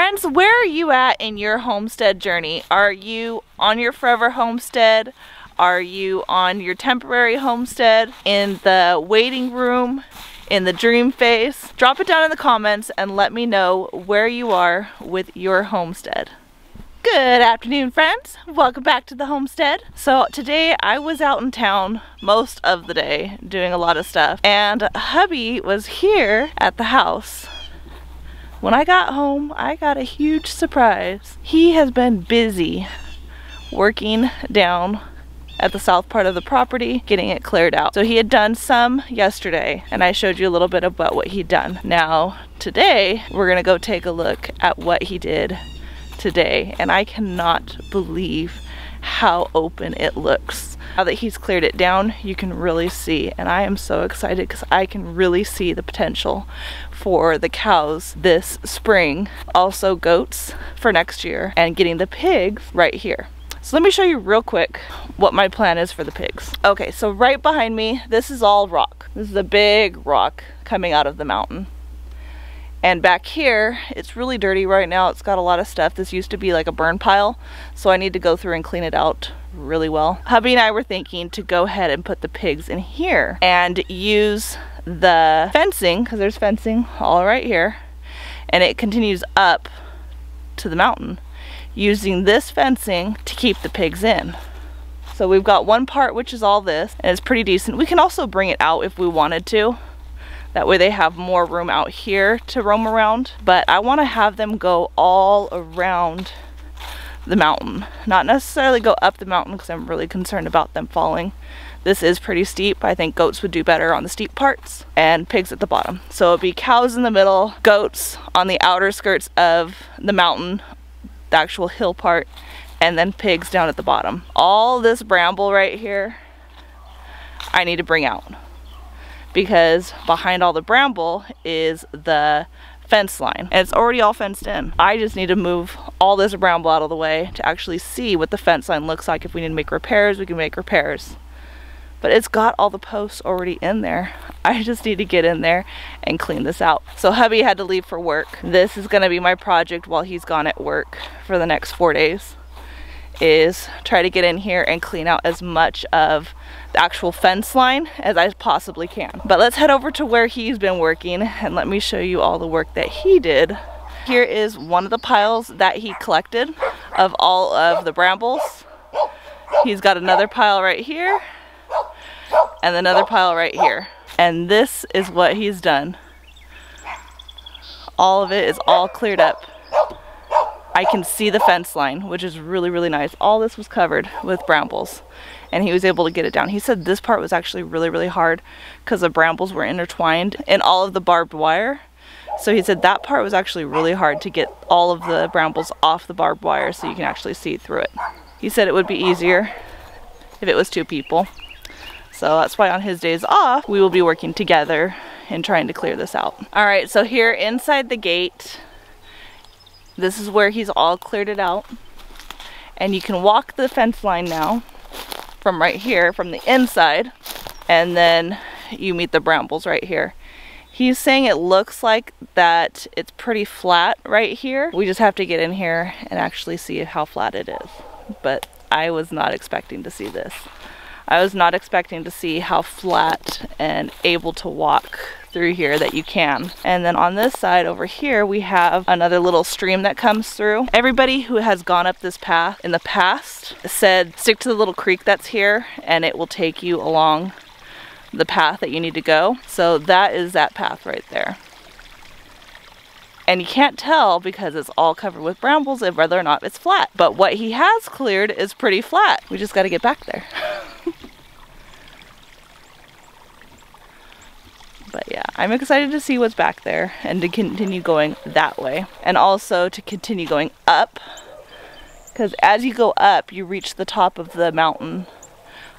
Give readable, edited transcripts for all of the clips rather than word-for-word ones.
Friends, where are you at in your homestead journey? Are you on your forever homestead? Are you on your temporary homestead? In the waiting room? In the dream phase? Drop it down in the comments and let me know where you are with your homestead. Good afternoon, friends. Welcome back to the homestead. So today I was out in town most of the day doing a lot of stuff, and hubby was here at the house. When I got home, I got a huge surprise. He has been busy working down at the south part of the property, getting it cleared out. So he had done some yesterday, and I showed you a little bit about what he'd done. Now, today, we're gonna go take a look at what he did today, and I cannot believe how open it looks. Now that he's cleared it down, you can really see, and I am so excited because I can really see the potential for the cows this spring, also goats for next year, and getting the pigs right here. So let me show you real quick what my plan is for the pigs. Okay, so right behind me, this is all rock. This is a big rock coming out of the mountain. And back here, it's really dirty right now. It's got a lot of stuff. This used to be like a burn pile, so I need to go through and clean it out really well. Hubby and I were thinking to go ahead and put the pigs in here and use the fencing, because there's fencing all right here, and it continues up to the mountain, using this fencing to keep the pigs in. So we've got one part which is all this, and it's pretty decent. We can also bring it out if we wanted to. That way they have more room out here to roam around. But I want to have them go all around the mountain. Not necessarily go up the mountain because I'm really concerned about them falling. This is pretty steep. I think goats would do better on the steep parts, and pigs at the bottom. So it'll be cows in the middle, goats on the outer skirts of the mountain, the actual hill part, and then pigs down at the bottom. All this bramble right here, I need to bring out, because behind all the bramble is the fence line, and it's already all fenced in. I just need to move all this bramble out of the way to actually see what the fence line looks like. If we need to make repairs, we can make repairs. But it's got all the posts already in there. I just need to get in there and clean this out. So hubby had to leave for work. This is gonna be my project while he's gone at work for the next 4 days, is try to get in here and clean out as much of the actual fence line as I possibly can. But let's head over to where he's been working and let me show you all the work that he did. Here is one of the piles that he collected of all of the brambles. He's got another pile right here and another pile right here. And this is what he's done. All of it is all cleared up. I can see the fence line, which is really, really nice. All this was covered with brambles, and he was able to get it down. He said this part was actually really, really hard because the brambles were intertwined in all of the barbed wire. So he said that part was actually really hard to get all of the brambles off the barbed wire so you can actually see through it. He said it would be easier if it was 2 people. So that's why on his days off, we will be working together and trying to clear this out. All right, so here inside the gate, this is where he's all cleared it out. And you can walk the fence line now from right here, from the inside, and then you meet the brambles right here. He's saying it looks like that it's pretty flat right here. We just have to get in here and actually see how flat it is. But I was not expecting to see this. I was not expecting to see how flat and able to walk through here that you can. And then on this side over here, we have another little stream that comes through. Everybody who has gone up this path in the past said stick to the little creek that's here and it will take you along the path that you need to go. So that is that path right there. And you can't tell because it's all covered with brambles and whether or not it's flat. But what he has cleared is pretty flat. We just got to get back there. But yeah, I'm excited to see what's back there and to continue going that way. And also to continue going up, because as you go up, you reach the top of the mountain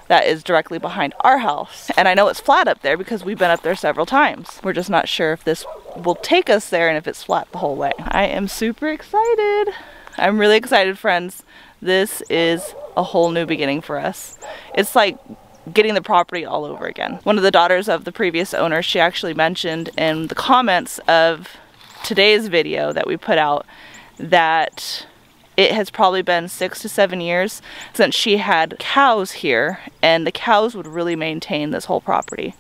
that is directly behind our house. And I know it's flat up there because we've been up there several times. We're just not sure if this will take us there and if it's flat the whole way. I am super excited. I'm really excited, friends. This is a whole new beginning for us. It's like getting the property all over again. One of the daughters of the previous owner, she actually mentioned in the comments of today's video that we put out that it has probably been 6 to 7 years since she had cows here, and the cows would really maintain this whole property.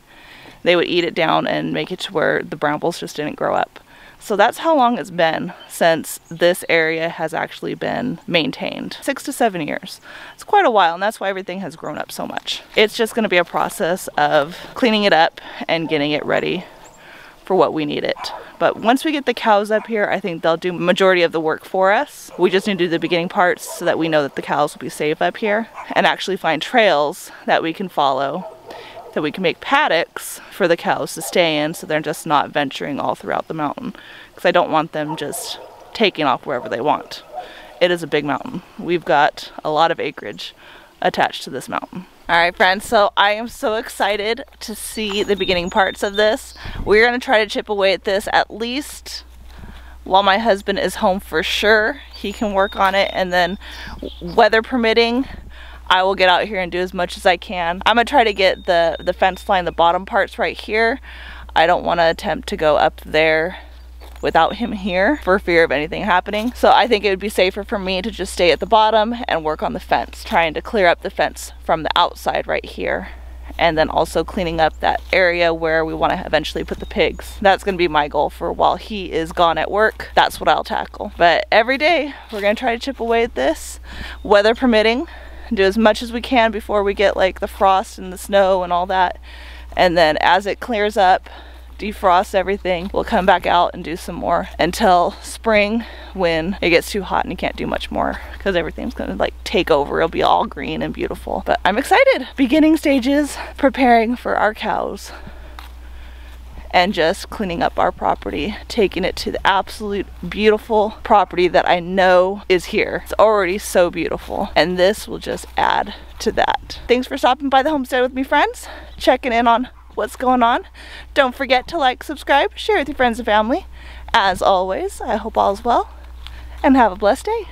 They would eat it down and make it to where the brambles just didn't grow up. So that's how long it's been since this area has actually been maintained. 6 to 7 years. It's quite a while, and that's why everything has grown up so much. It's just going to be a process of cleaning it up and getting it ready for what we need it. But once we get the cows up here, I think they'll do majority of the work for us. We just need to do the beginning parts so that we know that the cows will be safe up here, and actually find trails that we can follow, that we can make paddocks for the cows to stay in, so they're just not venturing all throughout the mountain, because I don't want them just taking off wherever they want. It is a big mountain. We've got a lot of acreage attached to this mountain. Alright friends, so I am so excited to see the beginning parts of this. We're going to try to chip away at this at least while my husband is home for sure. He can work on it, and then weather permitting, I will get out here and do as much as I can. I'm going to try to get the fence line, the bottom parts right here. I don't want to attempt to go up there without him here for fear of anything happening. So I think it would be safer for me to just stay at the bottom and work on the fence, trying to clear up the fence from the outside right here. And then also cleaning up that area where we want to eventually put the pigs. That's going to be my goal for while he is gone at work. That's what I'll tackle. But every day we're going to try to chip away at this, weather permitting, do as much as we can before we get like the frost and the snow and all that. And then as it clears up, defrost everything, we'll come back out and do some more until spring, when it gets too hot and you can't do much more because everything's gonna like take over. It'll be all green and beautiful. But I'm excited. Beginning stages, preparing for our cows and just cleaning up our property, taking it to the absolute beautiful property that I know is here. It's already so beautiful, and this will just add to that. Thanks for stopping by the homestead with me, friends, checking in on what's going on. Don't forget to like, subscribe, share with your friends and family. As always, I hope all is well, and have a blessed day.